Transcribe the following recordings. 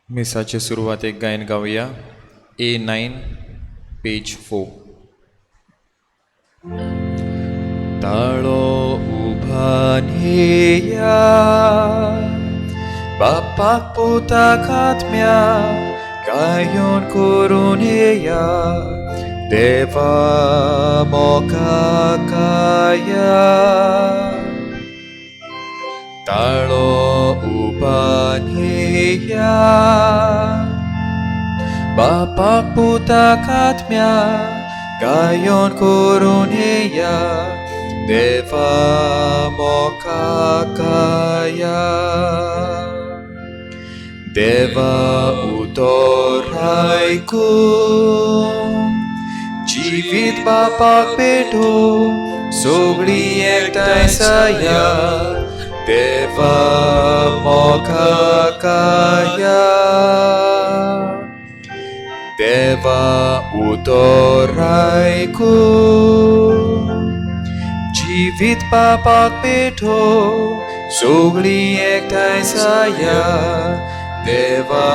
मिसाचे सुरवातेक गायन गावया. A9 page 4. ताळो उभानेया बापाक पोताक आत्म्या गायोन करून येया देवा मोकाकाया. ताळो उभानेया बापाक पोताक आत्म्या गायोन करून येया देवा मोकाकाया. देवा उतोरायकून जिवीत बापाक पेटो सगळी एकठांय साया देवा मोकाकाया. देवा उतोरायकून जिवीत बापाक पेटो सगळी एकठांय साया देवा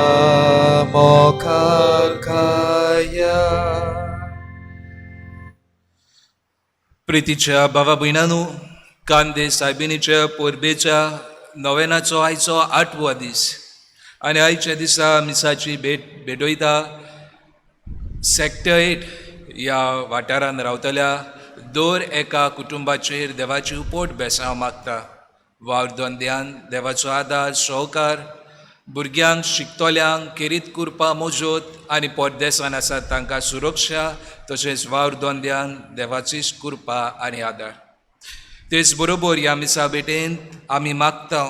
मोकाकाया. प्रितीच्या भावा भयणांनो, कांदे सायबिणीच्या पोरबेच्या नोवेनाचो आयचो 8वो दीस आनी आयच्या दिसा मिसाची भेटयता. सेक्टर 8 ह्या वाठारांत रावतल्या दर एका कुटुंबाचेर देवाची उपोट बेसांव मागता. वावर दोंद्यान देवाचो आदार सहकार, भुरग्यांक शिकतोल्यांक केरीत कुरपा मोजत आनी परदेसान आसात तांकां सुरक्षा, तशेंच वावर दोंद्यान देवाचीच कुरपा आनी आदार. तेच बरोबर ह्या मिसा भेटेंत आमी मागता.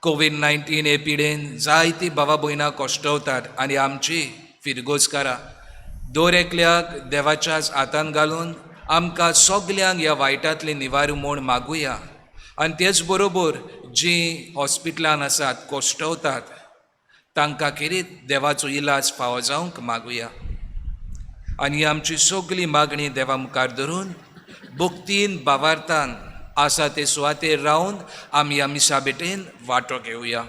कोविड-19 हे पिडेन जायतीं भावा भयणां कोश्टवतात आनी आमची फिरगोजकारां दर एकल्याक देवाच्याच हातान घालून आमकां सगल्यांक ह्या वायटांतली निवार म्हूण मागुया. आनी तेच बरोबर जीं हॉस्पिटलान आसात कोश्टवतात तांकां खेरीत देवाचो इलाज फावो जावंक मागुया. आनी आमची सगळी मागणी देवा मुखार धरून भक्तीन भावार्थान आसा ते सुवातेर रावन आमी ह्या मिसा भेटेन वांटो घेवया.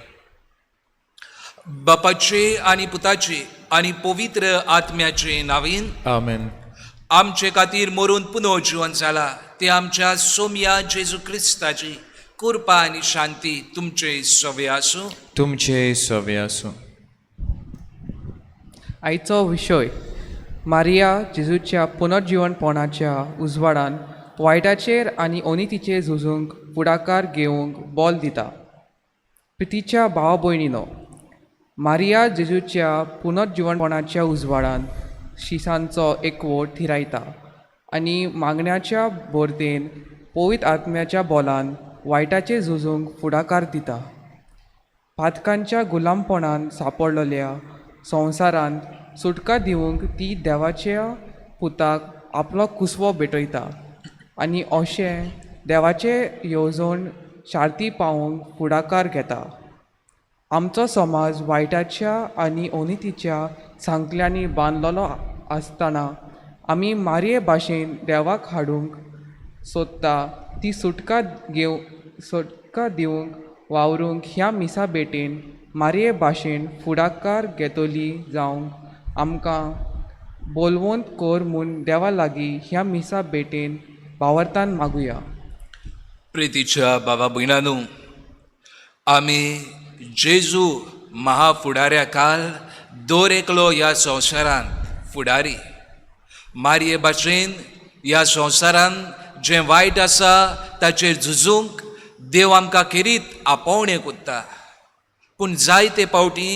बापाचे आनी पुताचे आनी पवित्र आत्म्याचे नांवेन आमेन. आमचे खातीर मरून पुनर्जीवन जाला ते आमच्या सोम्या जेजू क्रिस्ताची कृपा आनी शांती तुमचे सवे आसूं. तुमचे सवे आसूं. आयचो विशय मारिया जेजूच्या पुनर्जीवनपणाच्या उजवाडान वायटाचेर आनी अनितीचेर झुजूंक फुडाकार घेवंक बोल दिता. प्रितीच्या भावा भयणीनो, मारिया जेजूच्या पुनर्जीवनपणाच्या उजवाडान शिसांचो एकवट थिरायता आनी मागण्याच्या बोरतेन पवित्र आत्म्याच्या बोलान वायटाचेर झुजूंक फुडाकार दिता. पातकांच्या गुलामपणान सांपडलेल्या संवसारांत सुटका दिवंक ती देवाच्या पुताक आपलो कुसवो भेटयता आनी अशें देवाचे येवजण शार्ती पावोवंक फुडाकार घेता. आमचो समाज वायटाच्या आनी अनितीच्या सांकल्यांनी बांदलेलो आसतना आमी मारये भाशेन देवाक हाडूंक सोदता ती सुटका दिवंक वावरूंक ह्या मिसा भेटेन मारये भाशेन फुडाकार घेतली जावंक आमकां बोलवंत कर म्हूण देवा लागीं ह्या मिसा भेटेन भावार्थान मागुया. प्रितीच्या भावा भयणांनो, आमी जेजू महाफुडाऱ्या काल दर एकलो ह्या संवसारांत फुडारी. मारये भाशेन ह्या संवसारांत जें वायट आसा ताचेर झुजूंक देव आमकां खेरीत आपोवणें कोत्ता. पूण जायते फावटी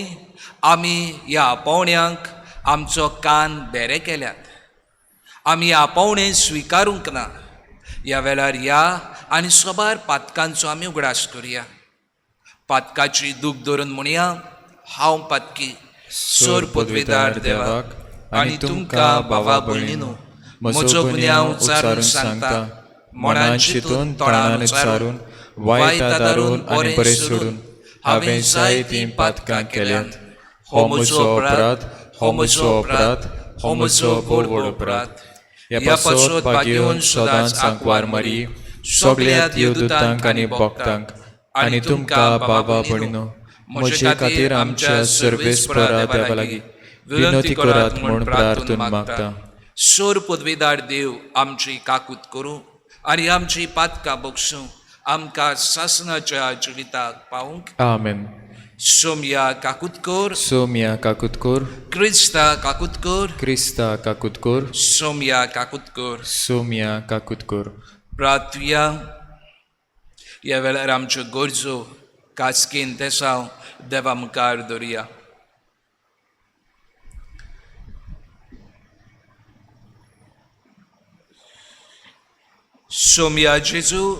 आमी ह्या आपोवण्यांक आमचो कान बेरे केल्यात. आमी आपोवणें स्विकारूंक ना. ह्या वेळार या आनी सोबार पातकांचो आमी उगडास करया. पातकाची दूख धरून म्हणया, हांव पातकी सोर पदवीदार देवाक आनी तुमकां भावा भयणीनो, म्हजो गुन्यांव उच्चारून सांगता. मनान चिंतून तोंडान उच्चारून वायट आदारून आनी बरें सोडून हांवें जायतीं पातकां केल्यांत. हो म्हजो अपराध, हो म्हजो अपराध, हो म्हजो व्हड अपराध. ह्या पासत भाग्यवन सदांच आंकवार मारी सगळ्या देवदूतांक आनी भक्तांक आनी तुमकां बाबा भयणीनो, म्हजे खातीर आमच्या सर्वेस्परा देवा लागीं विनोती करात म्हूण प्रार्थून मागता. सोर पदवीदार देव आमची काकूत करूं आनी आमची पातकां बक्षूं आमकां सासणाच्या जिविताक पावूंक. आमेन. सोमया काकूतकोर, सोम्या काकुतकोर, क्रिस्ता काकूतकोर, क्रिस्ता काकुतकोर, सोमया काकूतकोर. सोम्या काकुतकोर. प्रार्थुया. ह्या वेळार आमच्यो गरजो कास्कीन तेसांव देवा मुखार दवरुया. सोमया जेजू,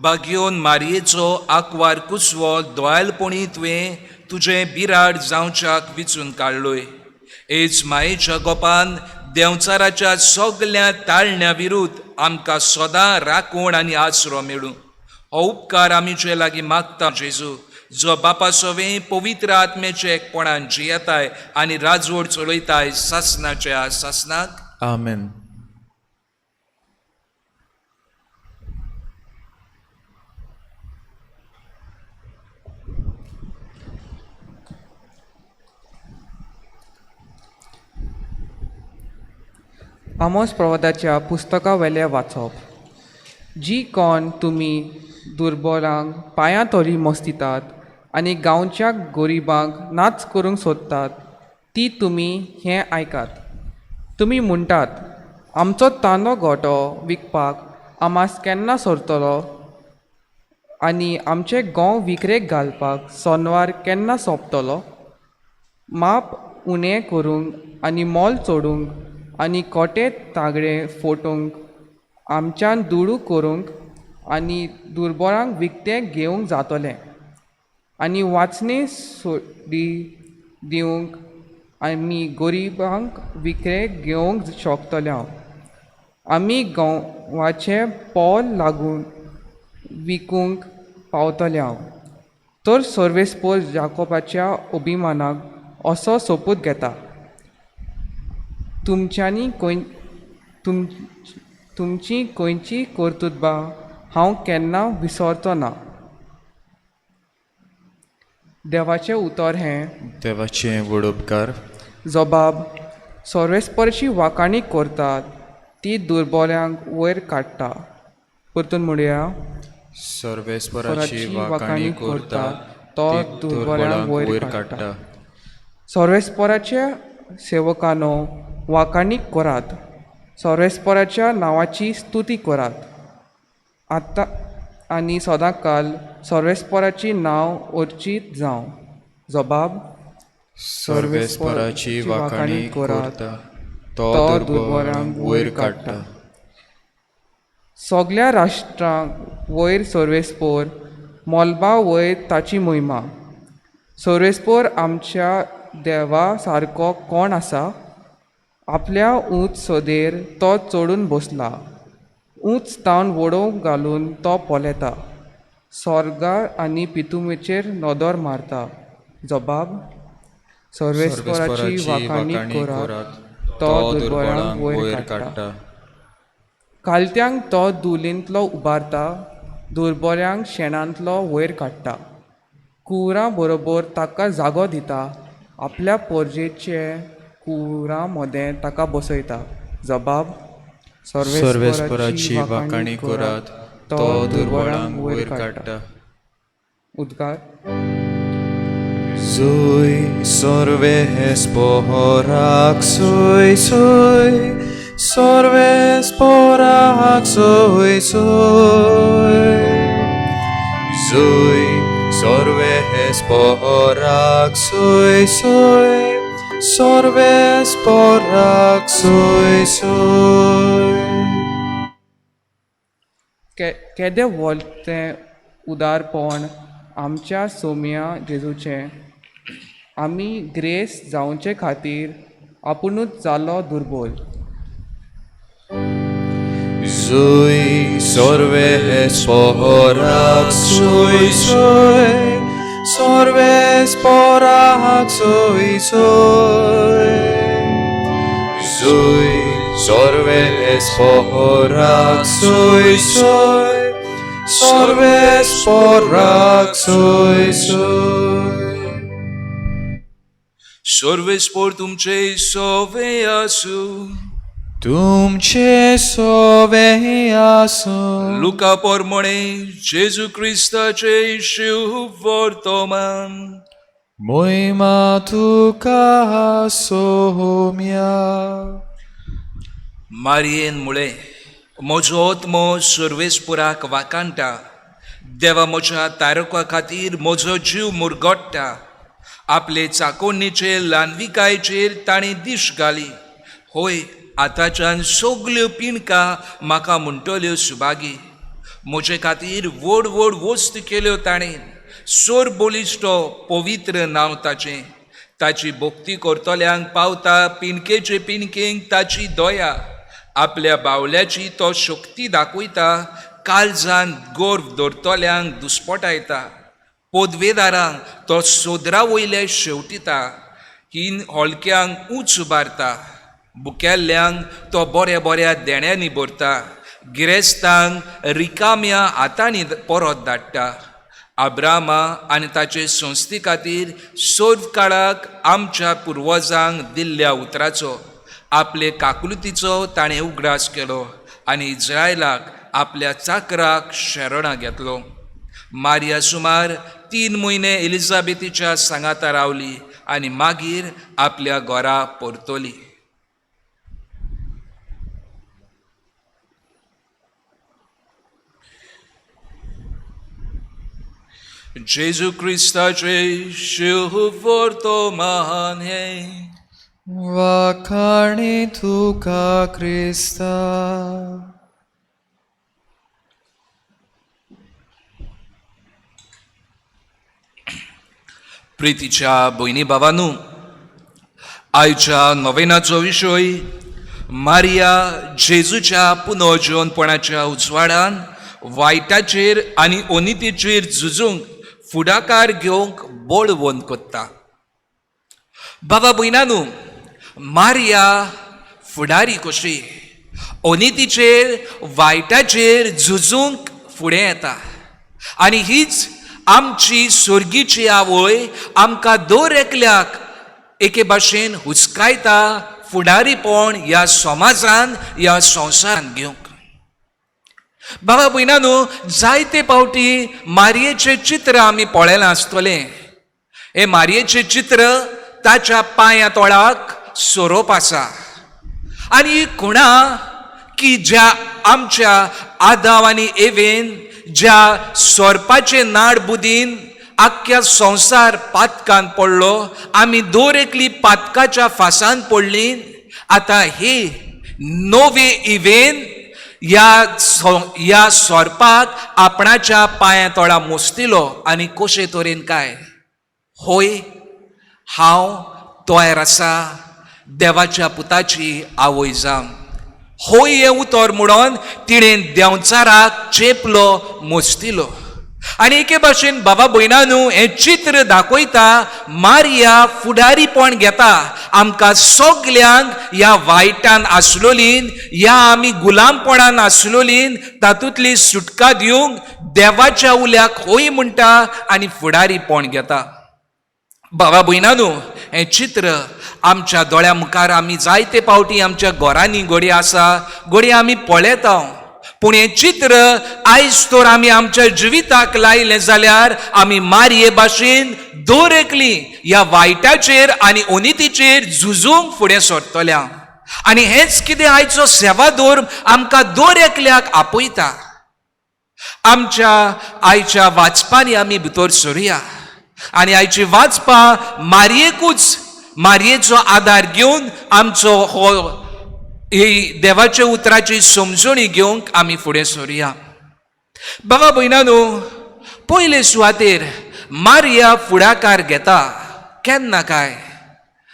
बागयोन मारयेचो आंकवार कुसवो दोळालपणी तुवें तुजें बिराड जावच्याक विचून काडलोय. एज मायेच्या गोपान देंवचाराच्या सगळ्या ताळण्या विरुद्ध आमकां सदां राखण आनी आसरो मेळूं. हो उपकार आमी तुजे लागीं मागता जेजू, जो बापा सोवे पवित्र आत्मेचे एकपणान जियेताय आनी राजवट चलयताय सासणाच्या सासणाक. आमेन. आमोस प्रवादाच्या पुस्तका वेले वाचप. जी कोण तुमी दुर्बलांक पांयां तोरी मोस्तितात आनी गांवच्या गोरिबांक नाच करूंक सोदतात, ती तुमी हें आयकात. तुमी म्हणटात, आमचो तांदो गोठो विकपाक आमास केन्ना सोरतलो आनी आमचे गोंव विक्रेक घालपाक सोनवार केन्ना सोंपतलो. माप उणें करूंक आनी मोल चोडूंक आनी कोटे तागडे फोटूंक आमच्यान दुडू करूंक आनी दुर्बळांक विकतें घेवंक जातलें आनी वाचणे सोडी दिवंक आमी गोरिबांक विकरें घेवंक शकतले हांव. आमी गांवाचे पोल लागून विकूंक पावतले हांव. तर सर्वेस्पोर जाकोबाच्या अभिमानाक असो सोपूत घेता. तुमची खंयची कर्तुत्बा हांव केन्ना विसरचो ना. देवाचें उतर हें. देवाचें व्हड उपकार. जबाब. सर्वेस्पराची वाखाणी करतात ती दुर्बल्यांक वयर काडटा. परतून म्हणुया. सर्वेस्पराची वाखाणी करता तो ती दुर्बल्यांक वयर काडटा. सर्वेस्पराच्या सेवकांनो वाखाणी करात. सर्वेस्पराच्या नांवाची स्तुती करात. आतां आनी सदांकाल सर्वेस्पराची नांव अर्चीत जावं. जबाब. सर्वेस्पराची वाखाणी करता तो दुर्बलांक वयर काडटा. सगळ्या राष्ट्रांक वयर सर्वेस्पोर, मोलबा वयर ताची मोहिमा. सर्वेस्पोर आमच्या देवा सारको कोण आसा? आपल्या ऊंच सदेर तो चडून बसला. ऊंच तावन वडोवंक घालून तो पोलेता. स्वर्गा आनी पितुमेचेर नदर मारता. जबाब. सर्वेस्पराची वाखाणी करात तो दुर्बळांक वयर काडटा. कालत्यांक तो दुलींतलो उबारता, दुर्बल्यांक शेणांतलो वयर काडटा. कुवरां बरोबर ताका जागो दिता. आपल्या पोरजेचे कुवरां मदें ताका बसयता. जबाब. सर्वेस्पराची वाखाणी करात तो दुर्बळांक वयर काडटा. उद्गार. Sui sorvesporak sui sui sorvesporak sui sui sui sorvesporak sui sui sorvesporak sui sui. केदें व्हडलें उदारपण आमच्या सोम्या जेजूचें. आमी ग्रेस जावचे खातीर आपुणूच जालो दुर्बल. Sui sorvesporak sui sui sorvesporak sui sui sui sorvesporak sui sui sorvesporak sui sui. सर्वेस्पोर तुमचे सोवे आसू. तुमचे सोवे आसो. लुका पोरमणे जेजू क्रिस्ताचे शुभ वर्तमान. मोहिमा तुका सोम्या. मारयेन मुळे म्हजो आत्मो सर्वेस्पुराक वाकांटा. देवा म्हज्या तारका खातीर म्हजो जीव मुरगोडटा. आपले चाकोणीचेर ल्हानविकायेचेर ताणें दिश घाली. होय, आतांच्यान सगल्यो पिणकां म्हाका म्हणटल्यो सुभागी. म्हजे खातीर व्हड व्हड वस्त केल्यो ताणें. सोर बोलिश्टो पवित्र नांव ताचें. ताची भोक्ती करतल्यांक पावता पिणकेचे पिणकेक ताची दया. आपल्या बावल्याची तो शक्ती दाखयता. काळजान गोर्व दवरतल्यांक दुस्पटायता. पोदवेदारांक तो सोदरा वयले शेवटिता. हीन होळक्यांक उंच उबारता. बुकेल्ल्यांक तो बऱ्या बऱ्या देण्यांनी भरता. गिरेस्तांक रिकाम्या हातांनी परत धाडटा. अब्रामा आनी ताचे संस्थे खातीर सर्व काळाक आमच्या पुर्वजांक दिल्ल्या उतराचो आपले काकुलतीचो ताणें उगडास केलो आनी इस्रायलाक आपल्या चाकराक शरणा घेतलो. मारिया सुमार 3 म्हयने एलिझाबेथीच्या सांगाता रावली आनी मागीर आपल्या घरा परतली. जेजू क्रिस्ताचे शुभ वर्तमान हे. वाखाणी तुका क्रिस्ता. प्रितीच्या भयणी भावांनो, आयच्या नोवेनाचो विशय मारिया जेजूच्या पुनर्जीवनपणाच्या उजवाडान वायटाचेर आनी अनितीचेर झुजूंक फुडाकार घेवंक बोळवण कोत्ता. बाबा भयणांनो, मारिया फुडारी कशी अनितीचेर वायटाचेर झुजूंक फुडें येता. आनी हीच आमची स्वर्गीची आवय आमकां दर एकल्याक एके भाशेन हुस्कायता फुडारीपण ह्या समाजान ह्या संवसारान घेवंक. बाबा भयणांनो, जायते फावटी मारयेचें चित्र आमी पळयलां आसतलें. हे मारयेचें चित्र ताच्या पांया तोळाक सोरोप आसा. आनी खुणा की ज्या आमच्या आदाव आनी एवेन ज्या सोरपाचे नाड बुदीन आख्ख्या संवसार पातकान पडलो, आमी दर एकली पातकाच्या फासान पडली. आतां हे नवे इवेन ह्या सोरपाक आपणाच्या पांया तोळा मोस्तिलो. आनी कशे तरेन काय? होय, हांव तयार आसा देवाच्या पुताची आवय जावन. होय हें उतर म्हणून तिणें देंवचाराक चेपलो मोस्तिलो. आनी एके भाशेन बाबा भयणांनो, हें चित्र दाखयता मारिया फुडारीपण घेता. आमकां सगल्यांक ह्या वायटान आसलोलीन, ह्या आमी गुलामपणान आसलोलीन तातूंतली सुटका दिवंक देवाच्या उल्याक होय म्हणटा आनी फुडारीपण घेता. बाबा भयणांनो, हें चित्र आमच्या दोळ्या मुखार आमी जायते फावटी आमच्या घरांनी घोडी आसा, घोडी आमी पळयता. पूण हें चित्र आयज तर आमी आमच्या जिविताक लायलें जाल्यार आमी मारये भाशेन दर एकली ह्या वायटाचेर आनी अनितीचेर झुजूंक फुडें सरतल्या. आनी हेंच कितें आयचो सेवा धर्म आमकां दर एकल्याक आपयता. आमच्या आयच्या वाचपांनी आमी भितर सरुया आनी आयची वाचपां मारयेकूच, मारयेचो आदार घेवन आमचो हो देवाच्या उतराची समजणी घेवंक आमी फुडें सरुया. बाबा भयणांनो, पयले सुवातेर मारिया फुडाकार घेता केन्ना काय?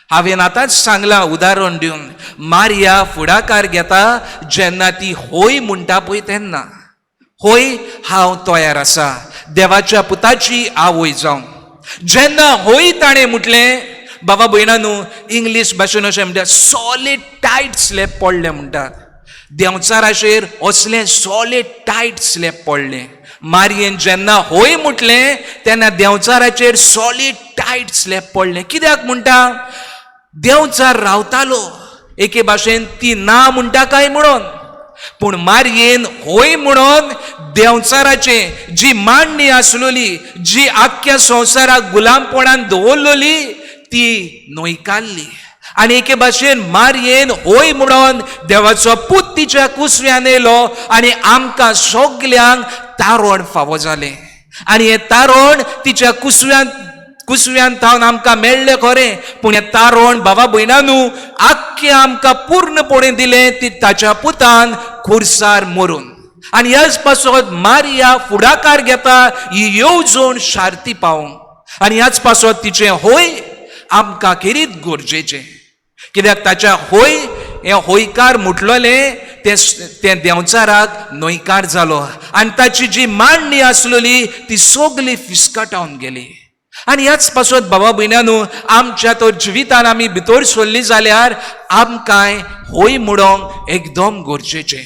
हांवें आतांच सांगलां उदाहरण दिवन. मारिया फुडाकार घेता जेन्ना ती होय म्हणटा पळय तेन्ना. होय, हांव तयार आसा देवाच्या पुताची आवय जावंक. जेन्ना होय ताणें म्हटलें, बाबा भयणांनो, इंग्लीश भाशेन अशें म्हणटात सॉलीड टायट स्लॅब पडलें म्हणटात. देंवचाराचेर असलें सॉलीड टायट स्लॅब पडलें. मारयेन जेन्ना होय म्हटलें तेन्ना देंवचाराचेर सॉलीड टायट स्लॅब पडलें. कित्याक म्हणटा, देंवचार रावतालो एके भाशेन ती ना म्हणटा काय म्हणून, पूण मारयेन होय म्हणून देंवचाराचे जी मांडणी आसलोली, जी आख्ख्या संवसाराक गुलामपणान दवरलोली, ती न्हयकारली. आनी एके भाशेन मारयेन होय म्हणून देवाचो पूत तिच्या कुसव्यान येयलो आनी आमकां सगल्यांक तारण फावो जालें. आनी हें तारण तिच्या कुसव्यान थावन आमकां मेळ्ळें खरें, पूण हें तारण भावा भयणानू आख्खें आमकां पूर्णपणे दिलें ती ताच्या पुतान खुर्सार मरून. आनी ह्याच पासत मारिया फुडाकार घेता ही येवजण शार्ती पावोवंक. आनी ह्याच पासत तिचें होय आमकां खेरीत गरजेचें. कित्याक ताच्या होय हें होयकार म्हटलोलें तें देंवचाराक न्हयकार जालो आनी ताची जी मांडणी आसलोली ती सगली फिस्काटावन गेली. आनी ह्याच पासत भावा भयणानू आमच्या तर जिवितान आमी भितर सरलीं जाल्यार आमकांय होय म्हणोंक एकदम गरजेचें.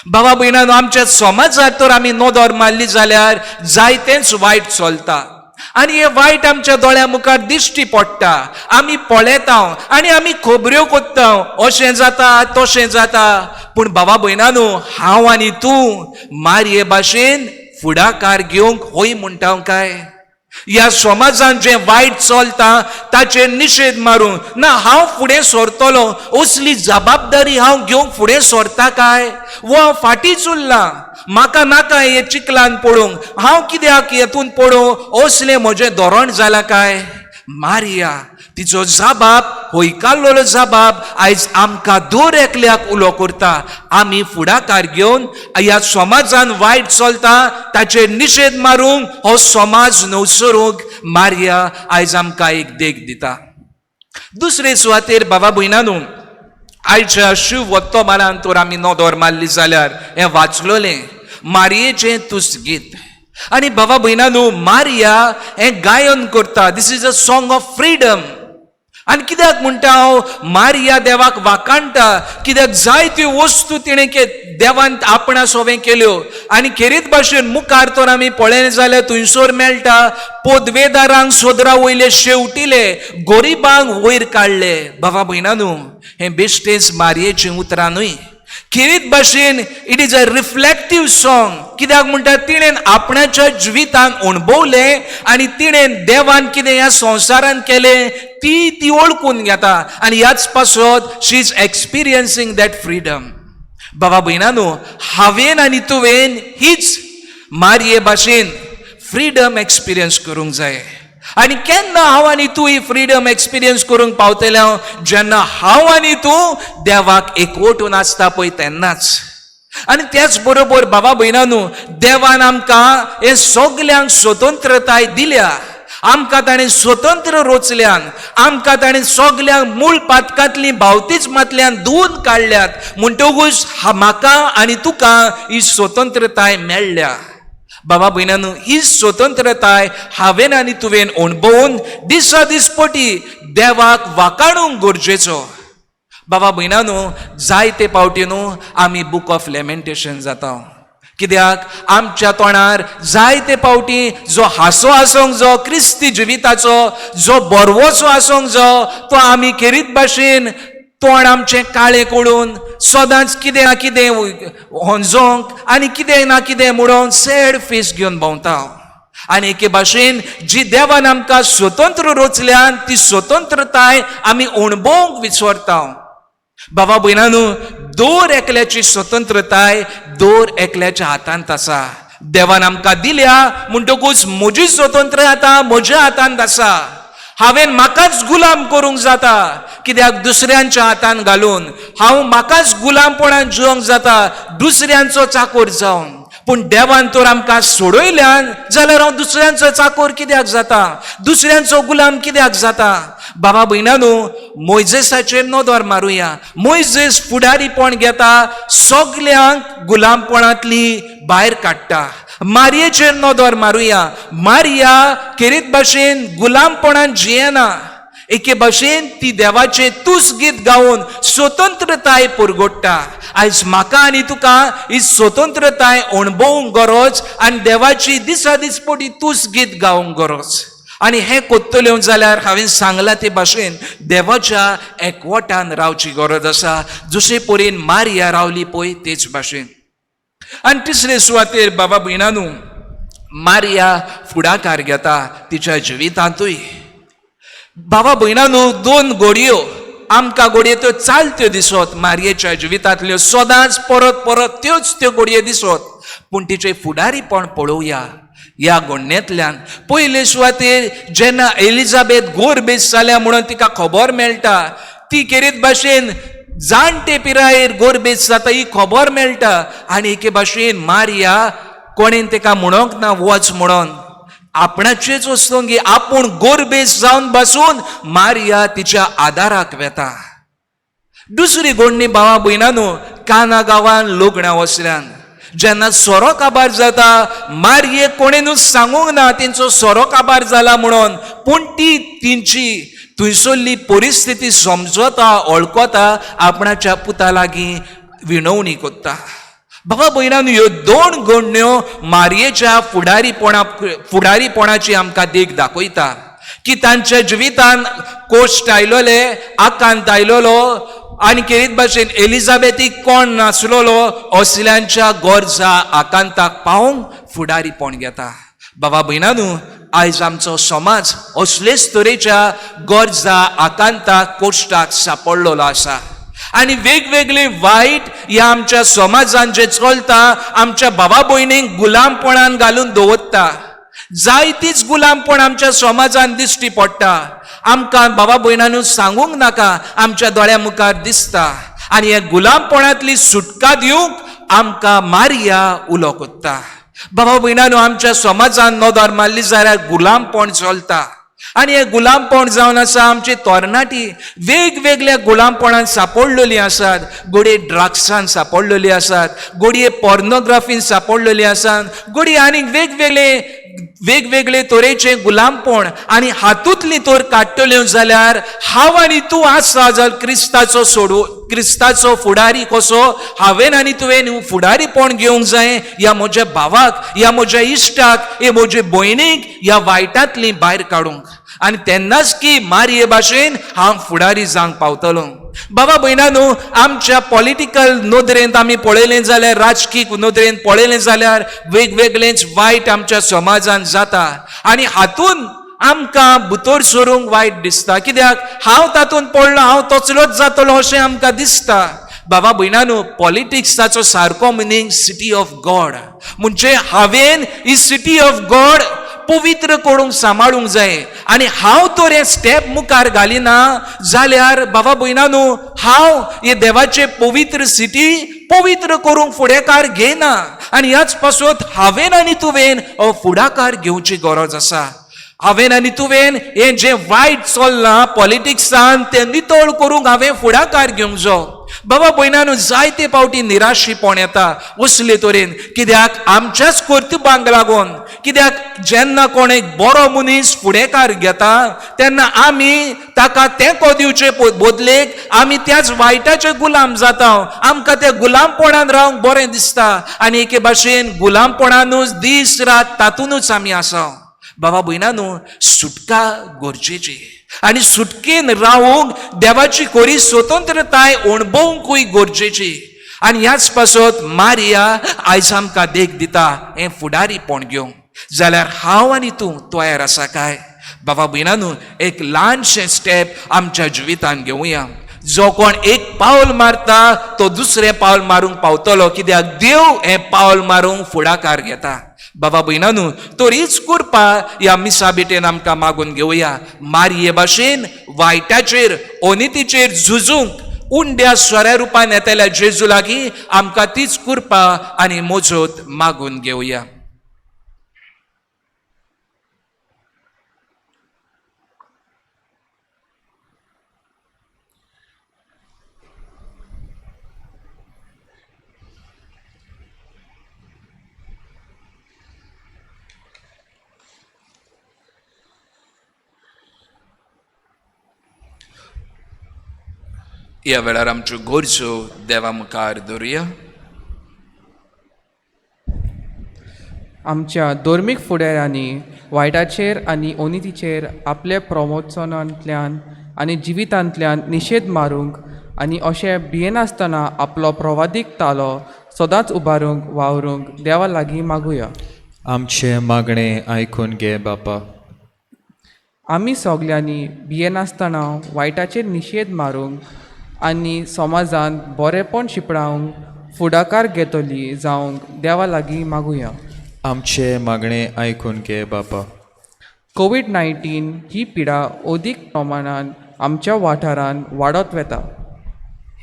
भावा भयणानू आमच्या समाजांत तर आमी नदर मारली जाल्यार जायतेंच वायट चलता आनी हें वायट आमच्या दोळ्या मुखार दिश्टी पडटा. आमी पळयता आनी आमी खबऱ्यो कोत्ता अशें जाता तशें जाता. पूण भावा भयणानू हांव आनी तूं मारये भाशेन फुडाकार घेवंक होय म्हणटा काय? ह्या समाजान जें वायट चलता ताचेर निशेध मारून ना हांव फुडें सरतलो असली जबाबदारी हांव घेवंक फुडें सरता काय? वो हांव फाटींच उरलां, म्हाका नाका हे चिकलान पडूंक, हांव कित्याक हेतून पडूं असलें म्हजें धोरण जालां काय? मारिया तिचो जबाब होयकारलेलो जबाब आयज आमकां दर एकल्याक उलो करता. आमी फुडाकार घेवन ह्या समाजान वायट चलता ताचेर निशेध मारूंक हो समाज नवसरूंक मारिया आयज आमकां एक देख दिता. दुसरे सुवातेर भावा भयणानू आयच्या शिव वर्तमानान तर आमी नदर मारली जाल्यार हें वाचलोलें मारयेचें तुसगीत. आनी भावा भयणानू मारिया हें गायन करता. This is a song of freedom. आनी कित्याक म्हणटा हांव मारिया देवाक वाकाणटा, कित्याक जायत्यो वस्तू तिणें देवान आपणा सोबे केल्यो आनी खेरीत भाशेन मुखार तर आमी पळयलें जाल्यार थंयसर मेळटा पोदवेदारांक सोदरा वयले शेवटिले, गोरिबांक वयर काडले. भावा भयणानू हें बेश्टेच मारयेचें उतरां न्हय. खेरीत भाशेन it is a reflective song. कित्याक म्हणटा तिणेन आपणाच्या जिवितान अणभवलें आनी तिणेन देवान कितें ह्या संवसारान केलें ती ओळखून घेता आनी ह्याच पासत शी इज एक्सपिरियन्सिंग दॅट फ्रीडम. बाबा भयणानू हांवेन आनी तुवेन हीच मारये भाशेन फ्रीडम एक्सपिरियन्स करूंक जाय. आनी केन्ना हांव आनी तूं ही फ्रीडम एक्सपिरियन्स करूंक पावतले जेन्ना हांव आनी तूं देवाक एकवटून आसता पळय तेन्नाच. आनी त्याच बरोबर बाबा भयणानू देवान आमकां हे सगल्यांक स्वतंत्रताय दिल्या. आमकां ताणें स्वतंत्र रोचल्यान आमकां ताणें सगल्यांक मूळ पातकांतली बावतिजमांतल्यान धुवन काडल्यात. म्हणटकूच म्हाका आनी तुका ही स्वतंत्रताय मेळ्ळ्या. बाबा भयणानू ही स्वतंत्रताय हांवेन आनी तुवेन अणभवून दिसा दिसपटी देवाक वाकाणूंक गरजेचो. बाबा भयणानू जायते पावटी न्हू आमी बूक ऑफ लॅमेंटेशन जाता. कित्याक आमच्या तोंडार जायते पावटी जो हांसो आसूंक जो क्रिस्ती जिविताचो जो बरवोसो आसूंक जो तो आमी खेरीत भाशेन तोंड आमचें काळें करून सदांच कितें ना कितें होंजोंक आनी कितें ना कितें म्हणून सॅड फेस घेवन भोंवता. आनी एके भाशेन जी देवान आमकां स्वतंत्र रोचल्यान ती स्वतंत्रताय आमी अणभवंक विसरता. बाबा भयणानू दर एकल्याची स्वतंत्रताय दर एकल्याच्या हातांत आसा. देवान आमकां दिल्या म्हणटकूच म्हजी स्वतंत्रता म्हज्या हातांत आसा. हांवेन म्हाकाच गुलाम करूंक जाता कित्याक दुसऱ्यांच्या हातान घालून हांव म्हाकाच गुलामपणान जिवंक जाता दुसऱ्यांचो चाकोर जावन. पूण देवान तर आमकां सोडयल्यान जाल्यार हांव दुसऱ्यांचो चाकोर कित्याक जाता, दुसऱ्यांचो गुलाम कित्याक जाता. बाबा भयणानू मोइजेसाचेर नदर मारुया. मोइजेस फुडारीपण घेता, सगल्यांक गुलामपणांतली भायर काडटा. मारयेचेर नदर मारुया. मारिया खेरीत भाशेन गुलामपणान जियेना. एके भाशेन ती देवाचे तुस गीत गावन स्वतंत्रताय पुरगोडटा. आयज म्हाका आनी तुका ही स्वतंत्रताय अणभवूंक गरज आनी देवाची दिसा दिसपटी तुस गीत गावंक गरज. आनी हें कोत्तल्यो जाल्यार हांवें सांगलां ते भाशेन देवाच्या एकवटान रावची गरज आसा, जशे परेन मारिया रावली पळय तेच भाशेन. आनी तिसरे सुवातेर बाबा भयणानू, मारिया फुडाकार घेता तिच्या जिवितांतूय. बाबा भयणानू, दोन घडयो आमकां घडये त्यो चालत्यो दिसत मारयेच्या जिवितांतल्यो, सदांच परत परत त्योच त्यो घडये दिसत. पूण तिचे फुडारीपण पळोवया ह्या घडणेंतल्यान. पयले सुवातेर जेन्ना एलिझाबेथ गोरबेज जाल्या म्हणून तिका खबर मेळटा, ती खेरीत भाशेन जाणटे पिरायेर गोरबेज जाता ही खबर मेळटा. आनी एके भाशेन मारिया कोणेन तिका म्हणोंक ना वच म्हणून, आपणाचेच वस्तोंगी आपूण गोरबेज जावन बसून मारिया तिच्या आदाराक वेता. दुसरी घडणी बाबा भयणानू, काना गांवान लग्ना वसल्यान जेन्ना सोरो काबार जाता, मारयेक कोणेनूच सांगूंक ना तेंचो सोरो काबार जाला म्हणून, पूण ती तिंची थंयसरली परिस्थिती समजता वळखता आपणाच्या पुता लागीं विणवणी कोत्ता. बाबा भयणानू, ह्यो दोन घडण्यो मारयेच्या फुडारीपणाची आमकां देख दाखयता की तांच्या जिवितान कोश्ट आयलोले, आकांत आयलोलो, आनी खेरीत भाशेन एलिझाबेथीक कोण नासलोलो असल्यांच्या गरजा आकांताक पावोवंक फुडारीपण घेता. बाबा भयणानू, आयज आमचो समाज असलेच तरेच्या गरजा आकांताक कोश्टाक सांपडलेलो आसा. आनी वेगवेगळे वायट ह्या आमच्या समाजान जे चलता, आमच्या बाबा भयणींक गुलामपणान घालून दवरता. जायतीच गुलामपण आमच्या समाजान दिश्टी पडटा. आमकां बाबा भयणानू सांगूंक नाका, आमच्या दोळ्या मुखार दिसता. आनी ह्या गुलामपणांतली सुटका दिवंक आमकां मारिया उलो कोत्ता. बाबा भयणानू, आमच्या समाजान नदर मारली जाल्यार गुलामपण चलता. आनी हे गुलामपण जावन आसा आमची तरणाटी वेगवेगळ्या गुलामपणान सांपडलेली आसात. घोडये ड्रग्सान सांपडलेली आसात, घोडये पॉर्नोग्राफीन सांपडलेली आसात, घोडये आनीक वेगवेगळे तरेचे गुलामपण. आनी हातूंतली तर काडटल्यो जाल्यार हांव आनी तूं आसा जाल्यार क्रिस्ताचो फुडारी कसो हांवें आनी तुवें फुडारीपण घेवंक जाय ह्या म्हज्या भावाक, ह्या म्हज्या इश्टाक, हे म्हजे भयणीक ह्या वायटांतली भायर काडूंक. आनी तेन्नाच की मारये भाशेन हांव फुडारी जावंक पावतलो. बाबा भयणानू, आमच्या पॉलिटिकल नदरेंत आमी पळयलें जाल्यार, राजकीय नदरेंत पळयलें जाल्यार वेगवेगळेच वायट आमच्या समाजान जाता. आनी हातून आमकां भितर सरूंक वायट दिसता, कित्याक हांव तातूंत पडलो, हांव तसलोच जातलो अशें आमकां दिसता. बाबा भयणानू, पॉलिटिक्साचो सारको मिनींग सिटी ऑफ गॉड. म्हणजे हांवें ही सिटी ऑफ गॉड पवित्र करूंक सांबाळूंक जाय. आनी हांव तर हें स्टेप मुखार घालिना जाल्यार बाबा भयणानू, हांव हे देवाचे पवित्र सिटी पवित्र करूंक फुडेकार घेयना. आनी ह्याच पासत हांवें आनी तुवें हो फुडाकार घेवची गरज आसा. हांवें आनी तुवें हें जें वायट चल्लां पॉलिटिक्सान तें नितळ करूंक हांवें फुडाकार घेवंक जाय. बाबा भयणानू, जायते फावटी निराशीपण येता असले तरेन, कित्याक आमच्याच कर्तुबांक लागून. कित्याक जेन्ना कोण एक बरो मनीस फुडेकार घेता तेन्ना आमी ताका तेंको दिवचे बदलेक आमी त्याच वायटाचे गुलाम जाता. आमकां त्या गुलामपणान रावंक बरें दिसता. आनी एके भाशेन गुलामपणानूच दीस रात तातूंतच आमी आसा. बाबा भयणानू, सुटका गरजेची. आनी सुटकेन रावूंक देवाची खरी स्वतंत्रताय अणभवूंकूय गरजेची. आनी ह्याच पासत मारिया आयज आमकां देख दिता हें फुडारीपण घेवंक. जाल्यार हांव आनी तूं तयार आसा काय? बाबा भयणानू, एक ल्हानशें स्टेप आमच्या जिवितान घेवया. जो कोण एक पावल मारता तो दुसरें पावल मारूंक पावतलो, कित्याक देव हें पावल मारूंक फुडाकार घेता. बाबा भयणानू, तर हीच कृपा ह्या मिसा बेटेन आमकां मागून घेवया. मारये भाशेन वायटाचेर अनितीचेर झुजूंक उंड्या सोऱ्या रुपान येतल्या जेजू लागीं आमकां तीच कृपा आनी मोजत मागून घेवया. ह्या वेळार आमच्यो गरजो देवा मुखार दवरुया. आमच्या धर्मीक फुडाऱ्यांनी वायटाचेर आनी अनितीचेर आपले प्रमोचनांतल्यान आनी जिवितांतल्यान निशेध मारूंक आनी अशें भियेनासतना आपलो प्रवादीक तालो सदांच उबारूंक वावरूंक देवा लागीं मागुया. आमचे मागणे आयकून घे बापा. आमी सगल्यांनी भियेनासतना वायटाचेर निशेध मारूंक आनी समाजांत बरेपण शिपडावंक फुडाकार घेतली जावंक देवा लागीं मागुया. आमचे मागणे आयकून घे बापा. कोविड-19 ही पिडा अदीक प्रमाणान आमच्या वाठारांत वाडत वता.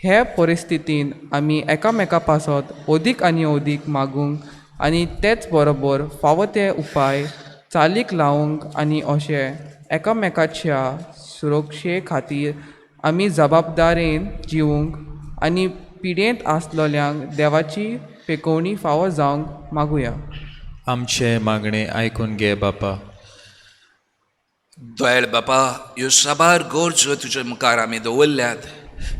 हे परिस्थितीन आमी एकामेका पासत अदीक आनी अदीक मागूंक आनी तेच बरोबर फावो ते उपाय चालीक लावंक आनी अशें एकामेकाच्या सुरक्षे खातीर आमी जबाबदारेन जिवंक आनी पिडेंत आसलेल्यांक देवाची पेकोवणी फावो जावंक मागुया. आमचे मागणे आयकून घे बापा. दयाळ बापा, ह्यो साबार गरजो तुजे मुखार आमी दवरल्यात.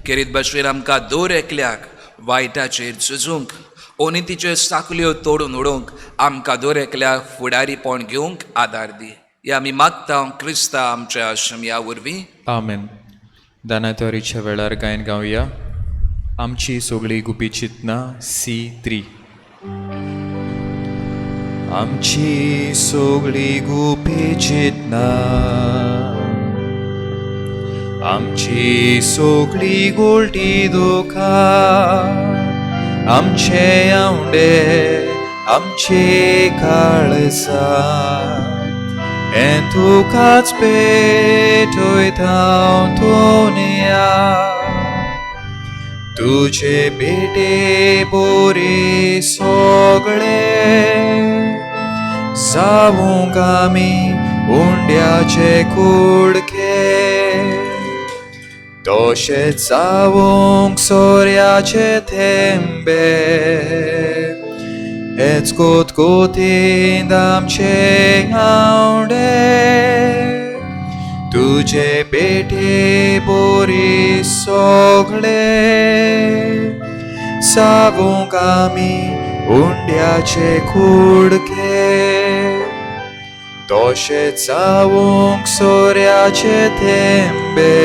खेरीत भाशेन आमकां दर एकल्याक वायटाचेर झुजूंक अनितीच्यो साखल्यो तोडून उडोवंक आमकां दर एकल्याक फुडारीपण घेवंक आदार दी. हे आमी मागता क्रिस्ता आमच्या शमया वरवीं. आमेन. दानातोरीच्या वेळार गायन गावया. आमची सगळी गुपी चिंतना C3. आमची सगळी गुपी चिंतना, आमची सगळी गोळटी दुखा, आमचे आवडे आमचे काळसा हें तुकाच पेटयता तोनिया. तुझे बेटे बोरे सगळे जावूंक आमी हुंड्याचे कुडके, तशेंच जावूंक सोऱ्याचे थेंबे, हेच कोतकोतींत आमचे आवडे. तुझे बेटे बोरे सगळे जावूंक आमी हुंड्याचे कुडके, तशेंच जावूंक सोऱ्याचे थेंबे,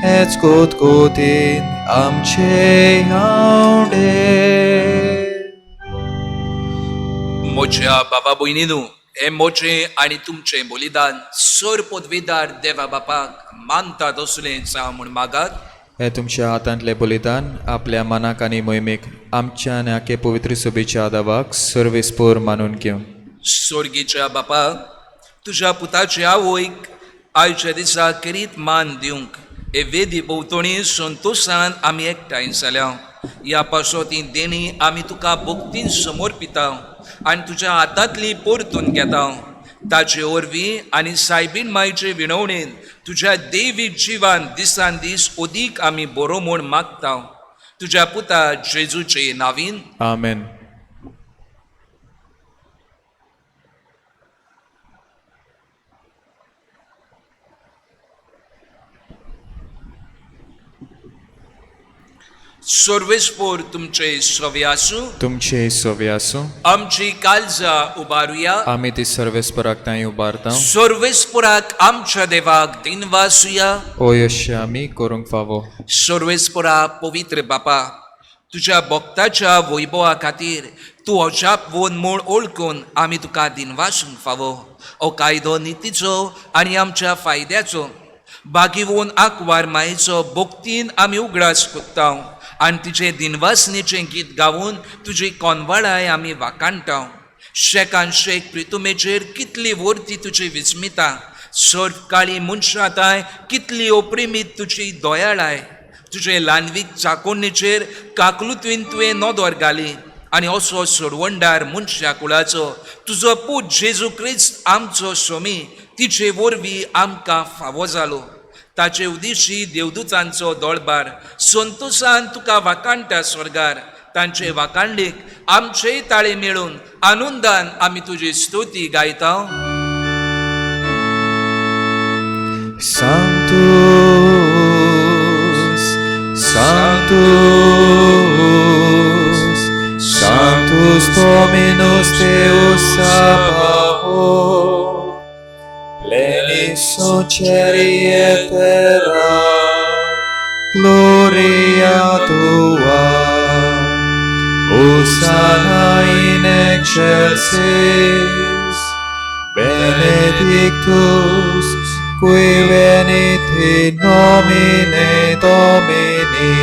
हेच कोतकोतींत आमचे आवडे. म्हज्या बाबा भयणीनू, हे मोचे आनी तुमचे बलिदान सर पदवीदार देवा बापाक मानता तसलें जावं म्हूण मागात. हे तुमच्या हातांतले बलिदान आपल्या मनाक आनी मोहिमेक आमच्या आनी आखे पवित्र सभेच्या आदावाक सर्वेस्पोर मानून घेवन. स्वर्गीच्या बापा, तुज्या पुताचे आवयक आयच्या दिसा करीत मान दिवंक हे वेदी भोंवतणी संतोशान आमी एकठांय जाल्या. ह्या पासोती देणी आमी तुका भक्तीन समर्पिता आनी तुज्या हातांतली परतून घेता. ताचे वरवीं आनी सायबीण मायचे विणवणेन तुज्या दैवीक जिवान दिसान दीस अदीक आमी बरो म्हूण मागता. तुज्या पुता जेजूचे नांवीन. आमेन. सर्वेस्पोर तुमचे सवे आसूं. तुमचे सवे आसूं. आमची काळजां उबारुया. आमी ती सर्वेस्पराक तांय उबारता. सर्वेस्पोराक आमच्या देवाक दिनवासुया. ओ यशे आमी करूंक फावो. सर्वेस्पोरा पवित्र बापा, तुज्या भक्ताच्या वैभवा खातीर तूं अजाप वोन म्हूण ओळखून आमी तुका दिनवासूंक फावो. हो कायदो नितीचो आनी आमच्या फायद्याचो बागीवोन आंकवार मायेचो भक्तीन आमी उगडास कोत्ता आनी तुजे दिनवासनेचें गीत गावून तुजी कोनवाळाय आमी वाकाणटा. शेकान शेक प्रितुमेचेर कितली वर्ती तुजी विस्मिता, सर्त काळी मनशाताय कितली अप्रेमीत तुजी दोयाळाय. तुजे ल्हानवीक चाकोन्नेचेर काकलुतवीन तुवें नोदोर घाली आनी असो सोडवणदार मनशा कुळाचो तुजो पूत जेजू क्रिस्त आमचो स्वामी तिचे वरवीं आमकां फावो जालो. ताचे उदिशी देवदूतांचो दोळबार संतोशान तुका वाकाणटा स्वर्गार. तांचे वाकाणलेक आमचेय ताळे मेळून आनंदान आमी तुजी स्तुती गायता. Santo, Dominus Deus Sabaoth, plenis sunceri et terra, gloria tua. Hosanna in excelsis, benedictus qui venit in nomine Domini.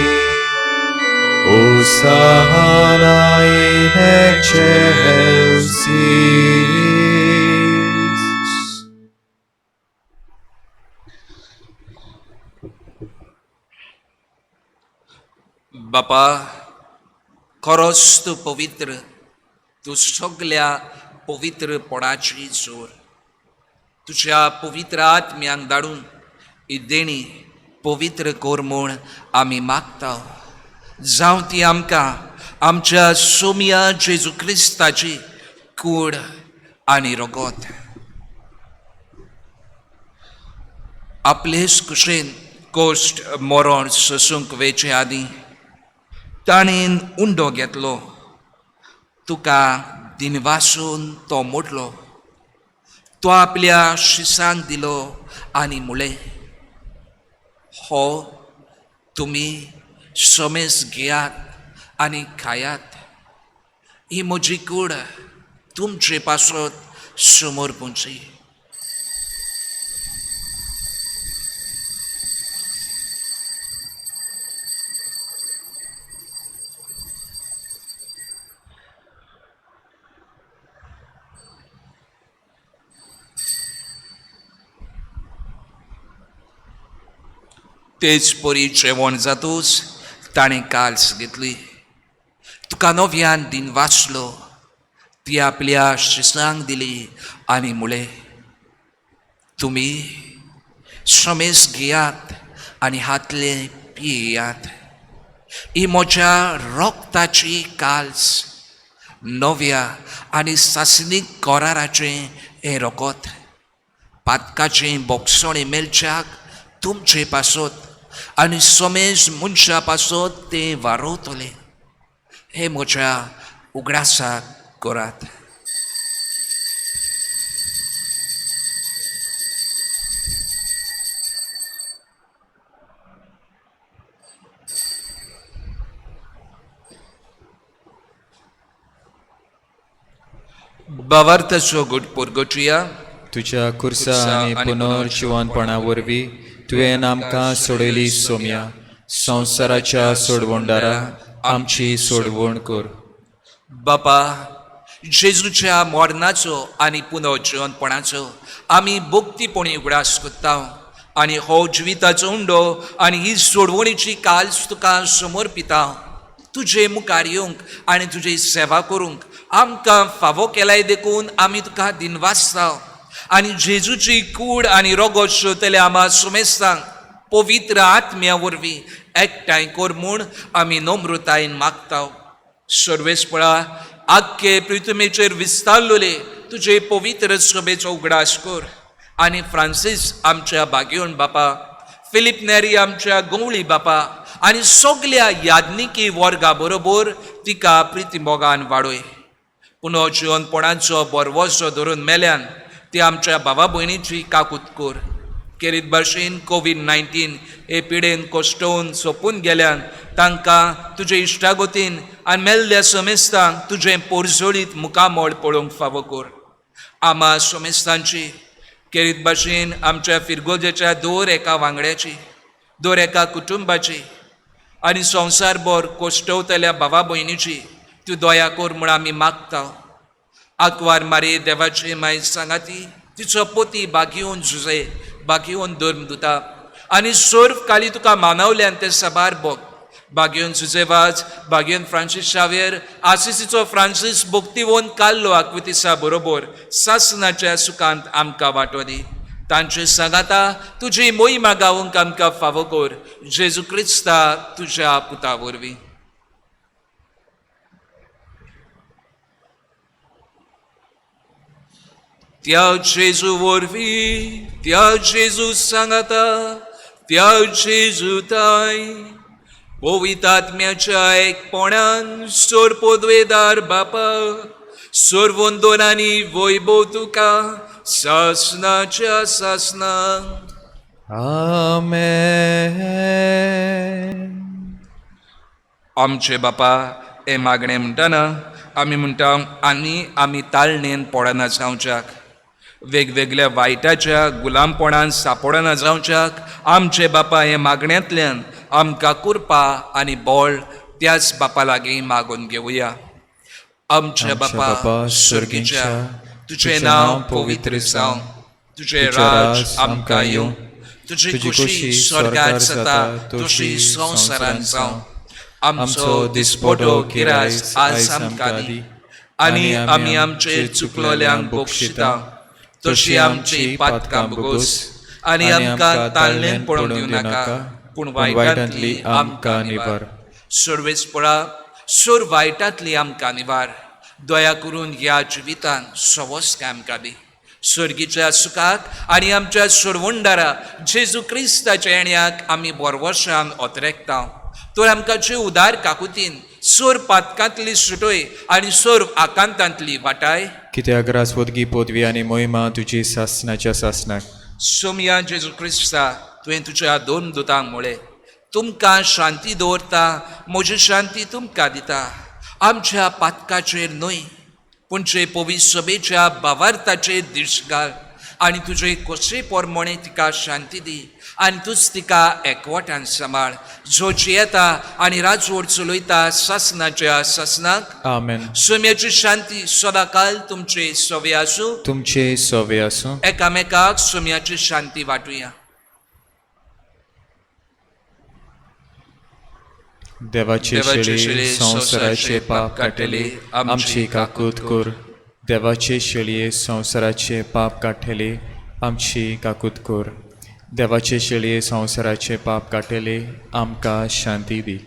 Hosanna in excelsis. बापा, खरोच तू पवित्र, तू सगळ्या पवित्रपणाची जोर. तुझ्या पवित्र आत्म्यांक धाडून ही देणी पवित्र कोर म्हूण आमी मागता. जावं ती आमकां आमच्या सोम्या जेजू क्रिस्ताची कूड आनी रगत. आपलेच कुशेन कोश्ट मरण सोसूंक वेचे आदीं ताणेन उंडो घेतलो, तुका दिनवासून तो मोडलो. तो आपल्या शिसांक दिलो आनी म्हळें, हो तुमी सोमेस घेयात आनी खायात. ही म्हजी कूड तुमचे पासत समोर पोंची. तेच परी जेवण जातूच ताणें काल्स घेतली. तुका नव्यान दिन वाचलो, ती आपल्या शिसांक दिली आनी म्हळें, तुमी सोमेस घेयात आनी हातले पियेयात. ही म्हज्या रोगताची काल्स, नव्या आनी सासणीक कराराचें हें रगत. पातकाचें बोगसणें मेलच्याक तुमचे पासत आनी सोमेज मनशा पासत तें वारोतलें. हे म्हज्या उगडासाक करात. भावार्थाचो घोट परगटुया. तुझ्या खुर्सा आनी पुनर्जिवनपणा वरवीं तुवें आमकां सोडयली सोम्या. संवसाराच्या सोडवणदारा आमची सोडवण कर. बापा, जेजूच्या मरणाचो आनी पुनर्जिवनपणाचो आमी भक्तीपणी उगडास करता आनी हो जिविताचो उंडो आनी ही सोडवणीची काल्स तुका समर्पिता. तुजे मुखार येवंक आनी तुजी सेवा करूंक आमकां फावो केलाय देखून आमी तुका दिनवासता. आनी जेजूची कूड आनी रगत शेवतले आमा सोमेस्तांक पवित्र आत्म्या वरवीं एकठांय कर म्हूण आमी नम्रतायेन मागता. सर्वेस्पळा, आख्खे पृथ्वीचेर विस्तारलोले तुजे पवित्र सभेचो उगडास कर. आनी फ्रांसीस आमच्या भाग्योन बापा, फिलीप नेरी आमच्या गवळी बापा आनी सगळ्या याज्ञिकी वर्गा बरोबर तिका प्रितीमोगान वाडय. पुनर्जिवनपणाचो बरवसो धरून मेल्यान ती आमच्या भावा भयणीची काकूत कर. खेरीत भाशेन कोविड-19 हे पिडेन कोश्टोवन सोंपून गेल्यान तांकां तुजे इश्टागतीन आनी मेल्ल्या सोमेस्तांक तुजें पोरजोळीत मुखामळ पळोवंक फावो कर. आमा सोमेस्तांची खेरीत भाशेन आमच्या फिरगोजेच्या दर एका वांगड्याची, दर एका कुटुंबाची आनी संवसारभर कोश्टवतल्या भावा भयणीची तूं दया कर म्हूण आमी मागता. आंकवार मारी देवाची माय सांगाती, तिचो पोती बागीवन झुजे, बागीवन धर्मदुता आनी सर्व काली तुका मानवल्यान ते सबार भोग. बागीवन झुजेवाज, बागीवन फ्रांसीस शावेर, आसिसीचो फ्रांसीस भक्तीवन काल्लो आक्वितिसा बरोबर सासणाच्या सुखांत आमकां वांटो दी. तांचे सांगाता तुजी मोहिमा गावूंक आमकां फावो कर. जेजू क्रिस्ता तुज्या पुता वरवीं. त्या जेजू वरवीं, त्या जेजू सांगाता, त्या जेजू ताय पवित्र आत्म्याच्या एकपणान सोर पोदवेदार बापा सर्वोंदोनांनी वैभव तुका सासनाच्या सासना. आमेन. आमचे बापा हे मागणें म्हणटाना आमी म्हणटा आमी ताळणेन पडना जावच्याक, वेगवेगळ्या वायटाच्या गुलामपणान सांपडना जावच्याक आमचे बापा हे मागण्यांतल्यान आमकां कृपा आनी बळ त्याच बापा लागीं मागून घेवया. आमचे बापा स्वर्गीच्या, तुझें नांव पवित्र जावं, तुझें राज आमकां येवं, तुजी खुशी स्वर्गांत जाता तशी संवसारांत जावं. आमचो दिसपटो गिरायस आज आमकां दी, आनी आमी आमचे चुकलोल्यांक बक्षिता तशी आमची पातकां बोगोस, आनी आमकां ताळणेन पडूंक दिवं नाका, पूण वायटांतली आमकां निवार. सर्वेस्परा सोर वायटांतली आमकां निवार, दया करून ह्या जिवितान सवस्काय आमकां दी. सर्गीच्या सुखाक आनी आमच्या सोरवंडारा जेजू क्रिस्ताच्या येण्याक आमी बरवर्शान ओतरेकता. तर आमकां जे उदार काकुतीन सोर पातकांतली सुटोय आनी सोर आकांतांतली वाटाय. कित्याक रासवदगी पदवी आनी मोहिमा तुजी सासनाच्या सासनाक. सोमया जेजू क्रिस्ता, तुवें तुज्या दोन दुतांक म्हळें, तुमकां शांती दवरता, म्हजी शांती तुमकां दिता. आमच्या पातकाचेर न्हय, पूण जे पवित्र सभेच्या भावार्थाचेर दिश घाल, आनी तुजे कशे पोरमोणे तिका शांती दी, आनी तूच तिका एकवटान सांबाळ, जो जियेता आनी राजवट चलयता सासनाच्या सासनाक. आमेन. सोम्याची शांती सदांकाल तुमचे सवे आसूं. तुमचे सवे आसूं. एकामेकाक सोम्याची शांती वाटुया. देवाचे शेळये संवसाराचे पाप काटेले आमची काकूत कोर. देवाचे शेळये संवसाराचे पाप काटेले आमची काकूत कोर. देवाचे शेळये संवसाराचे पाप काटेले आमकां शांती दी.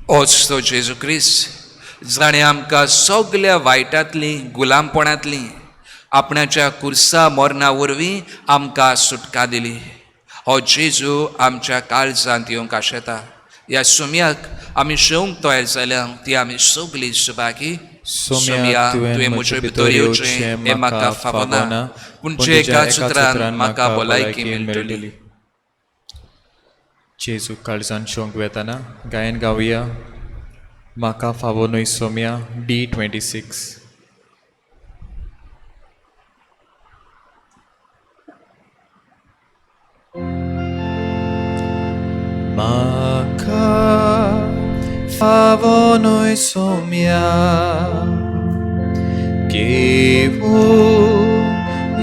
होच तो जेजू क्रिस्त, जाणें आमकां सगल्या वायटांतली गुलामपणांतली आपणाच्या कुर्सा मरणा वरवीं आमकां सुटका दिली. हो जेजू आमच्या काळजांत येवंक आशेता. ह्या सोम्याक आमी शेवंक तयार जाल्या ती आमी सगळीं सुभागी. सोम्या, तुवें म्हजे भितर येवचें हें म्हाका फावना, पूण जे एका सुत्रान म्हाका भलायकी मेळटली. जेजू काळजान शेवंक वेताना गायन गावया. म्हाका फावो न्हय Saumya, D26. Maka favonoi somia Kivu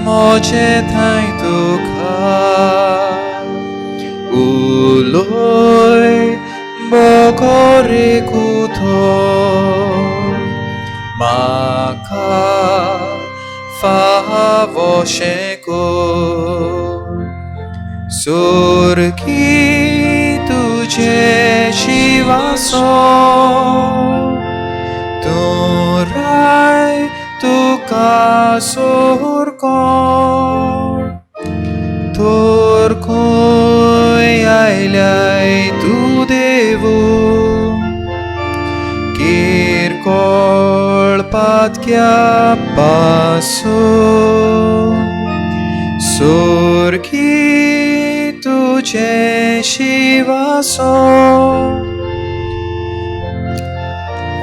moche thai tukha Uloi bokore kutho Maka favo sheko Surki तुझे शिवासो तू राय तुका सोरकोण तोर कोय आयल्याय तू देवू किरकोळ पातक्या पासो सोरकी तुझे शिवासो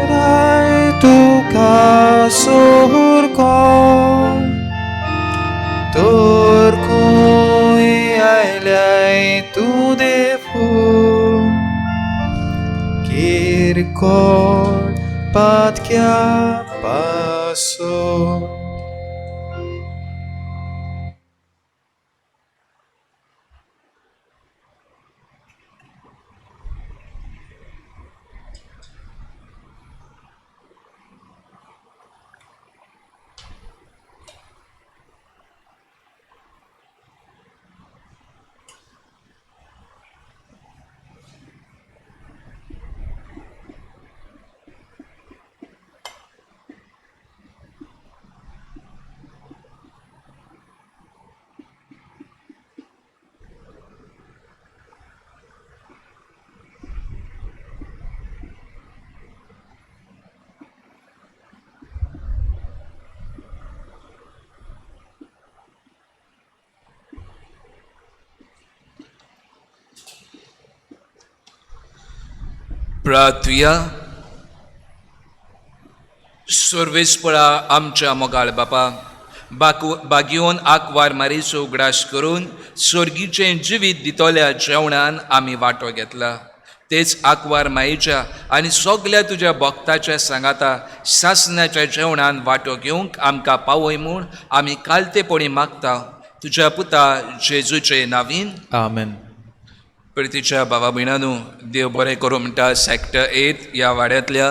राय तुका सोरकोण तोर कोय आयल्याय तू देवू किरकोळ पातक्या पासो. प्रार्थुया. सर्वेस्पळा आमच्या मोगाळ बापा, बागयोन आंकवार मारीचो उगडास करून स्वर्गीचें जिवीत दितोल्या जेवणान आमी वांटो घेतला. तेच आंकवार मायेच्या आनी सगल्या तुज्या भक्ताच्या सांगाता सासणाच्या जेवणान वांटो घेवंक आमकां पावय म्हूण आमी कालतेपणी मागता तुज्या पुता जेजूचे नांवीन. आमेन. प्रितीच्या भावा भयणांनो, देव बरें करूं म्हणटा सॅक्टर 8 ह्या वाड्यांतल्या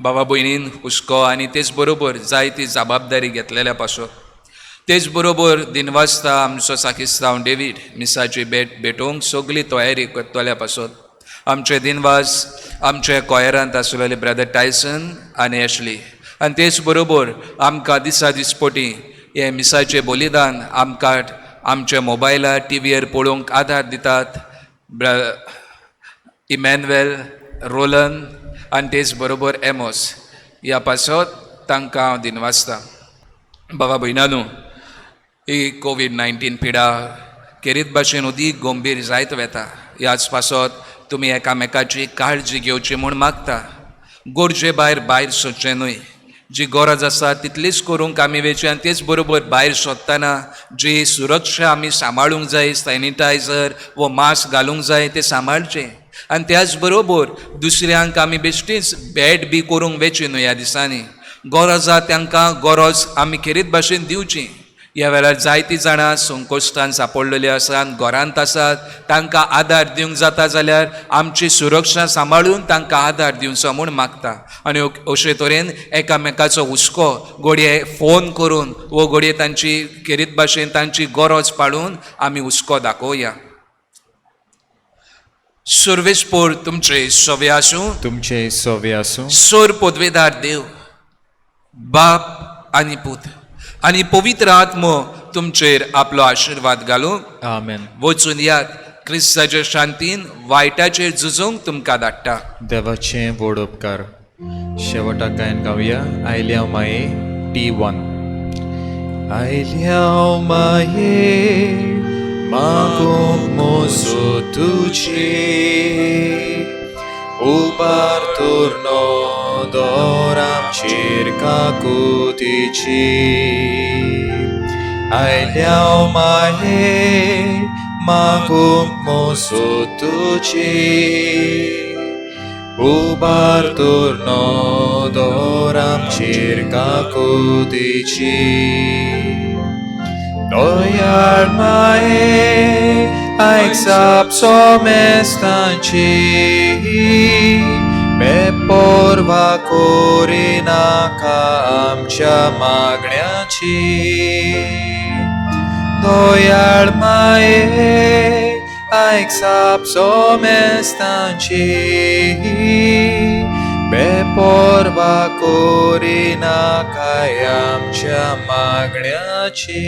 भावा भयणीन हुस्को आनी तेच बरोबर जायती जबाबदारी घेतलेल्या पासो. तेच बरोबर दिनवासता आमचो साकिस्तांव डेवीड मिसाची भेटोवंक सगली तयारी करतल्या पासत. आमचे दिनवास आमचे कोयरांत आसलेले ब्रदर टायसन आनी एशली, आनी तेच बरोबर आमकां दिसा दिसपोटी हे मिसाचें बलिदान आमकां आमच्या मोबायलार टीव्हीर पळोवंक आदार दितात. इमॅन्युएल, रोलन आनी तेच बरोबर एमोस ह्या पासत तांकां हांव दिनवासता. बाबा भयणांनो, ही कोविड-19 पिडा खेरीत भाशेन उदीक गंभीर जायत वेता. ह्याच पासत तुमी एकामेकाची काळजी घेवची म्हूण मागता. गरजे भायर सरचें न्हय. जी गरज आसा तितलीच करूंक आमी वेची, आनी तेच बरोबर भायर सोदतना जी सुरक्षा आमी सांबाळूंक जाय, सॅनिटायझर वो मास्क घालूंक जाय ते सांबाळचें. आनी त्याच बरोबर दुसऱ्यांक आमी बेश्टीच बॅड बी करूंक वेची न्हय. ह्या दिसांनी गरज आसा तांकां गरज आमी खेरीत भाशेन दिवची. ह्या वेळार जायतीं जाणां संकोश्टान सांपडलेलीं आसात, घरांत आसात. तांकां आदार दिवंक जाता जाल्यार आमची सुरक्षा सांबाळून तांकां आदार दिवचो म्हूण मागता. आनी अशे तरेन एकामेकाचो हुस्को घडये फोन करून वो घडये तांची खेरीत भाशेन तांची गरज पाळून आमी हुस्को दाखोवया. सर्वेस्पोर तुमचे सवे आसूं. तुमचे सवे आसूं. सोर पदवेदार देव, बाप आनी पूत आनी पवित्र आत्मो तुमचेर आपलो आशिर्वाद घालूं. आमेन. वचून यात. क्रिस्ताच्या शांतीन वायटाचेर झुजोवंक तुमकां धाडटा. देवाचे व्हड उपकार. शेवटाक गायन गावया. आयल्या माये T1. आयल्या माये मागोंक मोजो तुजे, उबार तोरनो दोर आमचेर काकुतीची. आयल्या माये मागोंक मोजो तुजे, उबार तोरनो दोर आमचेर काकुतीची. दोयाळ माये आयक सापसो मेस्तांची, बेपोरवा कोरी नाका आमच्या मागण्याची. दोयाळ माये आयक सापसो मेस्तांची, बेपोरवा कोरी नाका आमच्या मागण्याची.